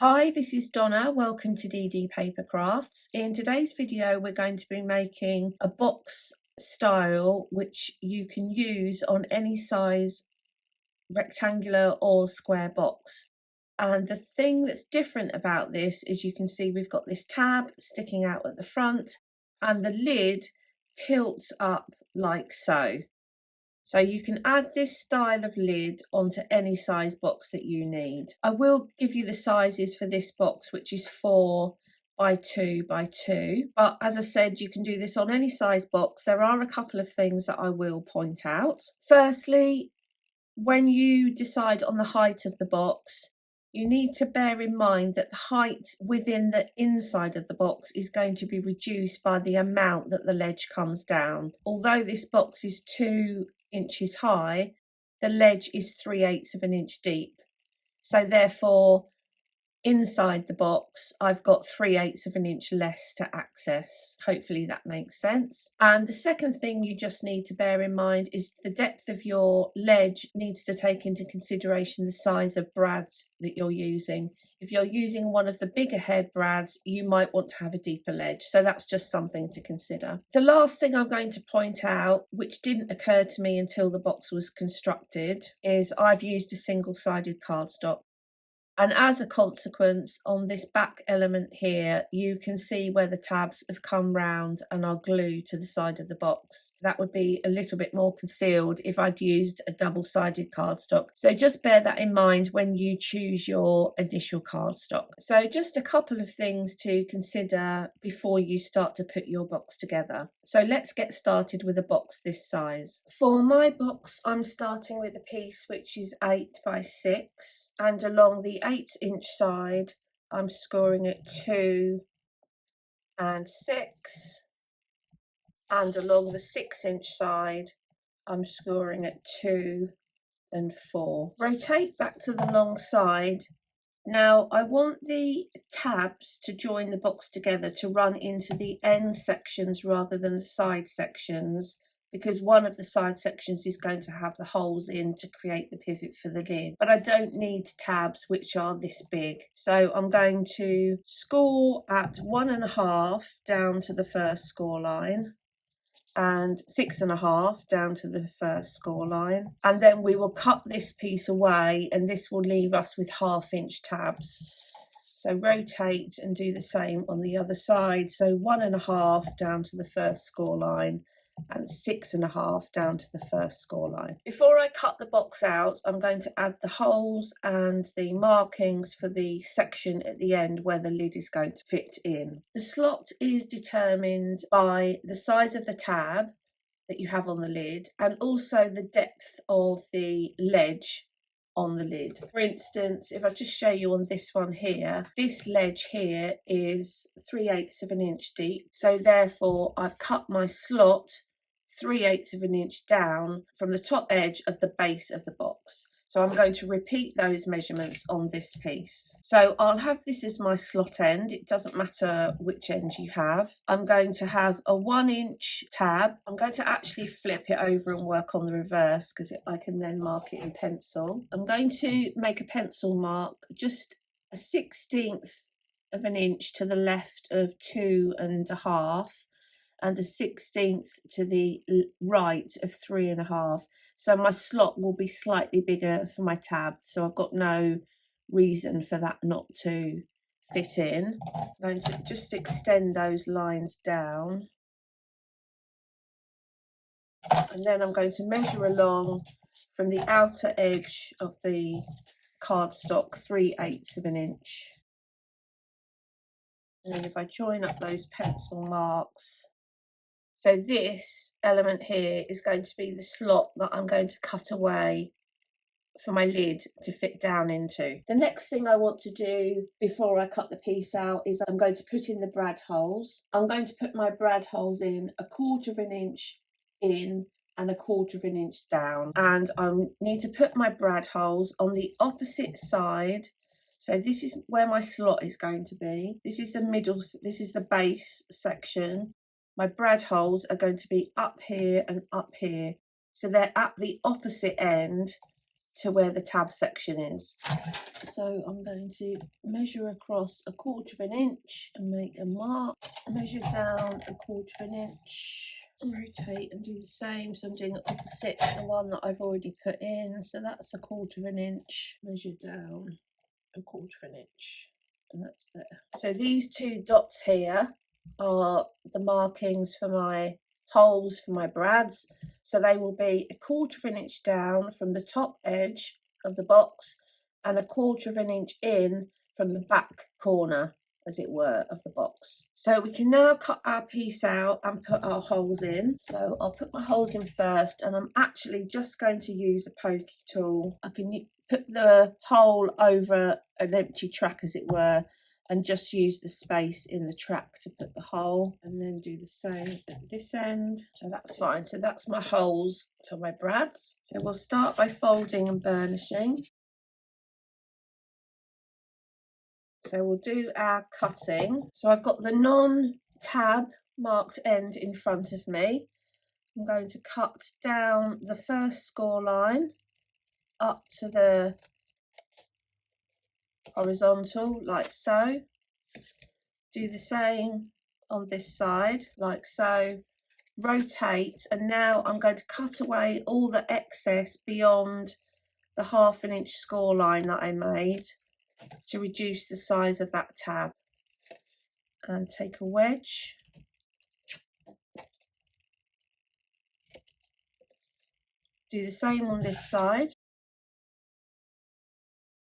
Hi, this is Donna. Welcome to DD Paper Crafts. In today's video, we're going to be making a box style which you can use on any size rectangular or square box. And the thing that's different about this is you can see we've got this tab sticking out at the front and the lid tilts up like so. So you can add this style of lid onto any size box that you need. I will give you the sizes for this box, which is 4 by 2 by 2. But as I said, you can do this on any size box. There are a couple of things that I will point out. Firstly, when you decide on the height of the box, you need to bear in mind that the height within the inside of the box is going to be reduced by the amount that the ledge comes down. Although this box is 2 inches high, the ledge is 3/8 of an inch deep. So therefore, inside the box, I've got 3/8 of an inch less to access. Hopefully that makes sense. And the second thing you just need to bear in mind is the depth of your ledge needs to take into consideration the size of brads that you're using. If you're using one of the bigger head brads, you might want to have a deeper ledge. So that's just something to consider. The last thing I'm going to point out, which didn't occur to me until the box was constructed, is I've used a single-sided cardstock. And as a consequence, on this back element here, you can see where the tabs have come round and are glued to the side of the box. That would be a little bit more concealed if I'd used a double-sided cardstock. So just bear that in mind when you choose your initial cardstock. So just a couple of things to consider before you start to put your box together. So let's get started with a box this size. For my box, I'm starting with a piece which is 8 by 6, and along the 8-inch side, I'm scoring at 2 and 6, and along the 6-inch side, I'm scoring at 2 and 4. Rotate back to the long side. Now I want the tabs to join the box together to run into the end sections rather than the side sections, because one of the side sections is going to have the holes in to create the pivot for the lid. But I don't need tabs which are this big. So I'm going to score at 1.5 down to the first score line, and 6.5 down to the first score line. And then we will cut this piece away, and this will leave us with 1/2-inch tabs. So rotate and do the same on the other side. So 1.5 down to the first score line and 6.5 down to the first score line. Before I cut the box out, I'm going to add the holes and the markings for the section at the end where the lid is going to fit in. The slot is determined by the size of the tab that you have on the lid and also the depth of the ledge on the lid. For instance, if I just show you on this one here, this ledge here is 3/8 of an inch deep. So therefore I've cut my slot 3/8 of an inch down from the top edge of the base of the box. So I'm going to repeat those measurements on this piece. So I'll have this as my slot end. It doesn't matter which end you have. I'm going to have a 1-inch tab. I'm going to actually flip it over and work on the reverse because I can then mark it in pencil. I'm going to make a pencil mark just a 1/16 of an inch to the left of 2.5. and a 1/16 to the right of 3.5. So my slot will be slightly bigger for my tab. So I've got no reason for that not to fit in. I'm going to just extend those lines down. And then I'm going to measure along from the outer edge of the cardstock 3/8 of an inch. And then if I join up those pencil marks, so this element here is going to be the slot that I'm going to cut away for my lid to fit down into. The next thing I want to do before I cut the piece out is I'm going to put in the brad holes. I'm going to put my brad holes in 1/4 of an inch in and 1/4 of an inch down. And I need to put my brad holes on the opposite side. So this is where my slot is going to be. This is the middle, this is the base section. My brad holes are going to be up here and up here. So they're at the opposite end to where the tab section is. So I'm going to measure across 1/4 inch and make a mark, measure down 1/4 inch, rotate and do the same. So I'm doing the opposite to the one that I've already put in. So that's 1/4 inch, measure down 1/4 inch, and that's there. So these 2 dots here are the markings for my holes for my brads. So they will be 1/4 inch down from the top edge of the box and 1/4 inch in from the back corner, as it were, of the box. So we can now cut our piece out and put our holes in. So I'll put my holes in first, and I'm actually just going to use a pokey tool. I can put the hole over an empty track, as it were, and just use the space in the track to put the hole, and then do the same at this end. So that's fine. So that's my holes for my brads. So we'll start by folding and burnishing. So we'll do our cutting. So I've got the non-tab marked end in front of me. I'm going to cut down the first score line up to the horizontal, like so. Do the same on this side, like so. Rotate, and now I'm going to cut away all the excess beyond the 1/2 inch score line that I made to reduce the size of that tab. And take a wedge. Do the same on this side.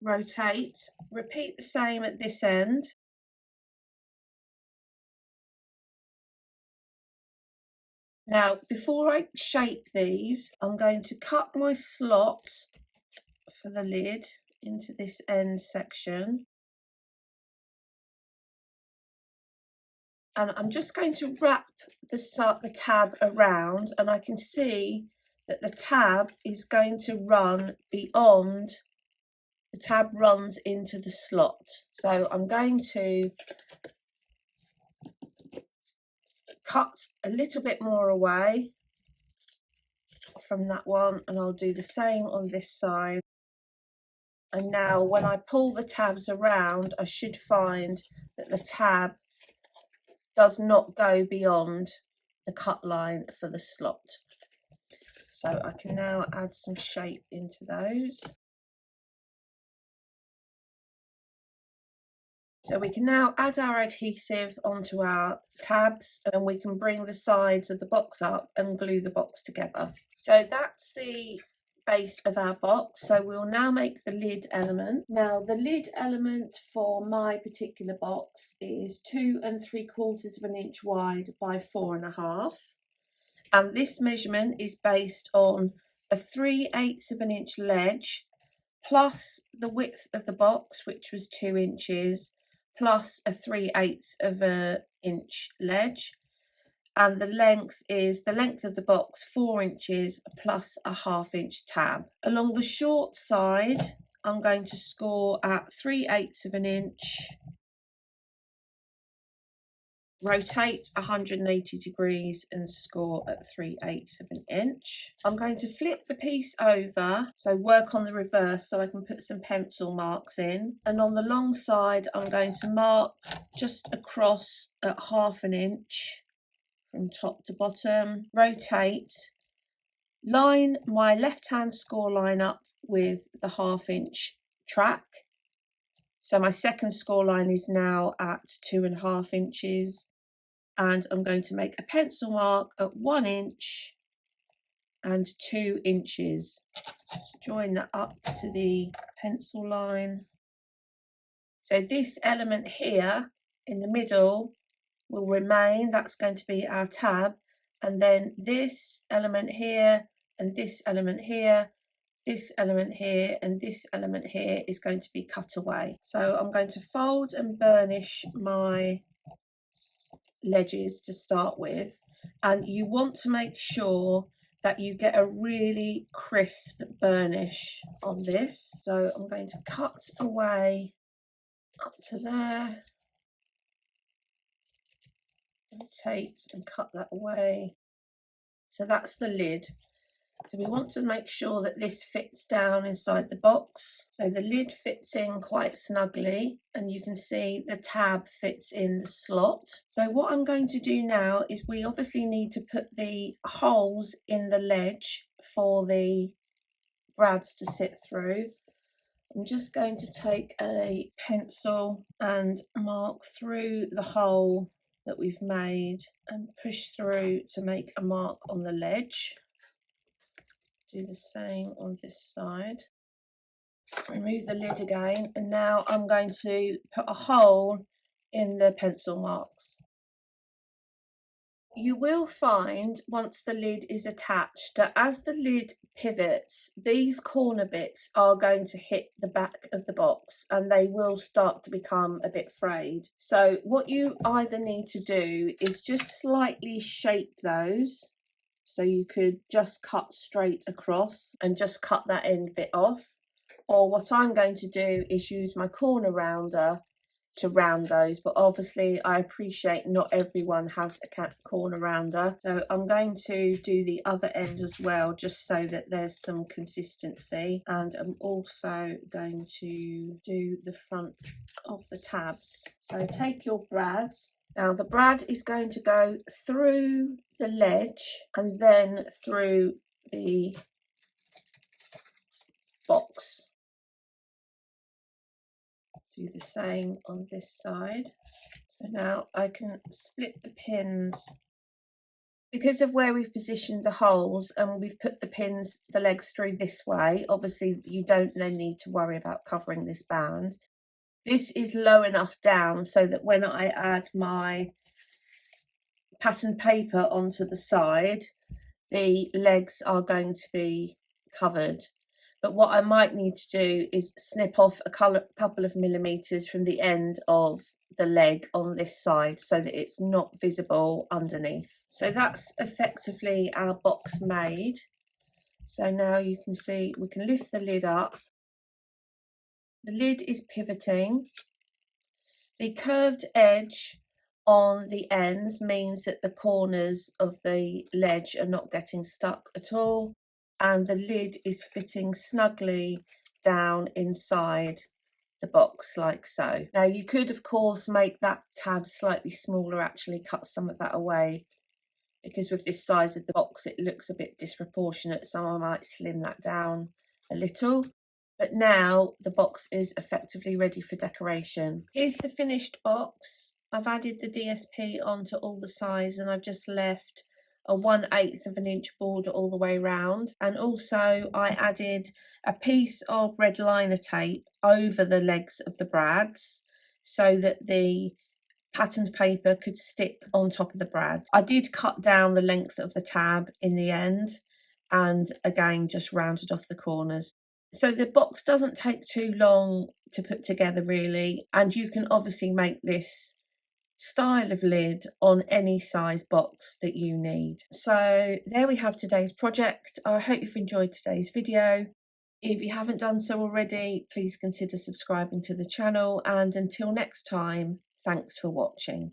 Rotate, repeat the same at this end. Now, before I shape these, I'm going to cut my slot for the lid into this end section. And I'm just going to wrap the tab around, and I can see that the tab is going to run beyond, the tab runs into the slot. So I'm going to cut a little bit more away from that one, and I'll do the same on this side. And now when I pull the tabs around, I should find that the tab does not go beyond the cut line for the slot. So I can now add some shape into those. So we can now add our adhesive onto our tabs, and we can bring the sides of the box up and glue the box together. So that's the base of our box. So we'll now make the lid element. Now the lid element for my particular box is 2 3/4 inch wide by 4.5. And this measurement is based on a 3/8 inch ledge plus the width of the box, which was 2 inches, plus a 3/8 inch ledge, and the length of the box 4 inches plus a 1/2 inch tab. Along the short side, I'm going to score at 3/8 inch, rotate 180 degrees and score at 3/8 inch. I'm going to flip the piece over, so work on the reverse so I can put some pencil marks in. And on the long side, I'm going to mark just across at 1/2 inch from top to bottom. Rotate, line my left-hand score line up with the 1/2 inch track. So my second score line is now at 2.5 inches. And I'm going to make a pencil mark at 1 inch and 2 inches. Just join that up to the pencil line. So this element here in the middle will remain, that's going to be our tab, and then this element here and this element here, this element here and this element here is going to be cut away. So I'm going to fold and burnish my ledges to start with, and you want to make sure that you get a really crisp burnish on this. So I'm going to cut away up to there, rotate and cut that away. So that's the lid. So we want to make sure that this fits down inside the box. So the lid fits in quite snugly, and you can see the tab fits in the slot. So what I'm going to do now is we obviously need to put the holes in the ledge for the brads to sit through. I'm just going to take a pencil and mark through the hole that we've made and push through to make a mark on the ledge. Do the same on this side. Remove the lid again, and now I'm going to put a hole in the pencil marks. You will find once the lid is attached that as the lid pivots, these corner bits are going to hit the back of the box and they will start to become a bit frayed. So what you either need to do is just slightly shape those. So you could just cut straight across and just cut that end bit off. Or what I'm going to do is use my corner rounder to round those, but obviously I appreciate not everyone has a corner rounder, so I'm going to do the other end as well, just so that there's some consistency. And I'm also going to do the front of the tabs. So take your brads. Now the brad is going to go through the ledge and then through the box. Do the same on this side. So now I can split the pins. Because of where we've positioned the holes and we've put the pins, the legs through this way, obviously you don't then need to worry about covering this band. This is low enough down so that when I add my pattern paper onto the side, the legs are going to be covered. But what I might need to do is snip off a couple of millimeters from the end of the leg on this side so that it's not visible underneath. So that's effectively our box made. So now you can see we can lift the lid up. The lid is pivoting. The curved edge on the ends means that the corners of the ledge are not getting stuck at all, and the lid is fitting snugly down inside the box like so. Now you could of course make that tab slightly smaller, actually cut some of that away, because with this size of the box it looks a bit disproportionate, so I might slim that down a little. But now the box is effectively ready for decoration. Here's the finished box. I've added the DSP onto all the sides and I've just left a 1/8 of an inch border all the way round, and also I added a piece of red liner tape over the legs of the brads so that the patterned paper could stick on top of the brad. I did cut down the length of the tab in the end and again just rounded off the corners. So the box doesn't take too long to put together really, and you can obviously make this style of lid on any size box that you need. So there we have today's project. I hope you've enjoyed today's video. If you haven't done so already, please consider subscribing to the channel, and until next time, thanks for watching.